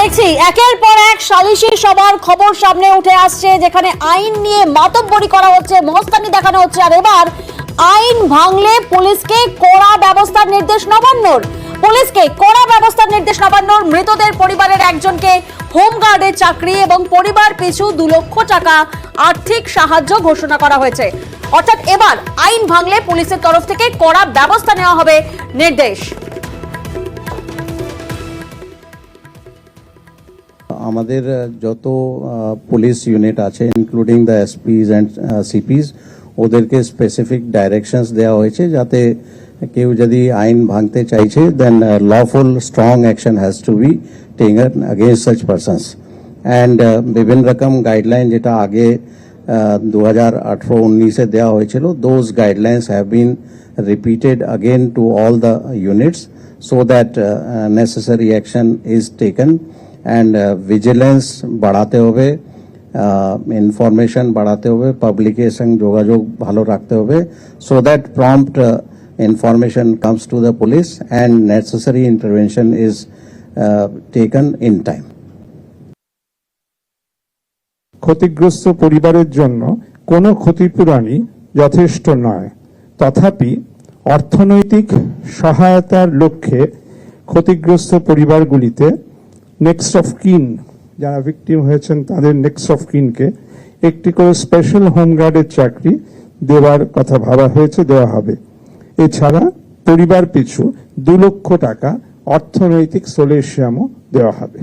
দেখছি একের পর এক সালিশি সভার খবর সামনে উঠে আসছে, যেখানে আইন নিয়ে মাতব্বরি করা হচ্ছে, মস্তানি দেখানো হচ্ছে। আর এবার আইন ভাঙলে পুলিশকে কড়া ব্যবস্থার নির্দেশ নবান্নর। পুলিশকে কড়া ব্যবস্থার নির্দেশ নবান্নর। মৃতদের পরিবারের একজনকে হোমগার্ডের চাকরি এবং পরিবার পিছু 2 লক্ষ টাকা আর্থিক সাহায্য ঘোষণা করা হয়েছে। অর্থাৎ এবার আইন ভাঙলে পুলিশের তরফ থেকে কড়া ব্যবস্থা নেওয়া হবে নির্দেশ। আমাদের যত পুলিশ ইউনিট আছে ইনক্লুডিং দ্য এসপিস এন্ড সিপিস, ওদেরকে স্পেসিফিক ডাইরেকশনস দেওয়া হয়েছে যাতে কেউ যদি আইন ভাঙতে চাইছে then lawful strong action has to be taken against such persons and বিভিন্ন রকম গাইডলাইন যেটা আগে 2018-19 এ দেওয়া হয়েছিল, those guidelines have been repeated again to all the units so that necessary action is taken and vigilance बढ़ाते हुए, information बढ़ाते हुए, publication যোগাযোগ ভালো রাখতে হবে so that prompt information comes to the police and necessary intervention is taken in time. ক্ষতিগ্রস্ত পরিবারের জন্য কোনো ক্ষতিপূরণই যথেষ্ট নয়, তথাপি অর্থনৈতিক সহায়তার লক্ষ্যে ক্ষতিগ্রস্ত পরিবারগুলিতে নেক্সট অফ কিন, যারা ভিকটিম হয়েছেন তাদের নেক্সট অফ কিনকে একটি করে স্পেশাল হোমগার্ডের চাকরি দেওয়ার কথা ভাবা হয়েছে, দেওয়া হবে। এছাড়া পরিবার পিছু 2 লক্ষ টাকা অর্থনৈতিক সলিউশনও দেওয়া হবে।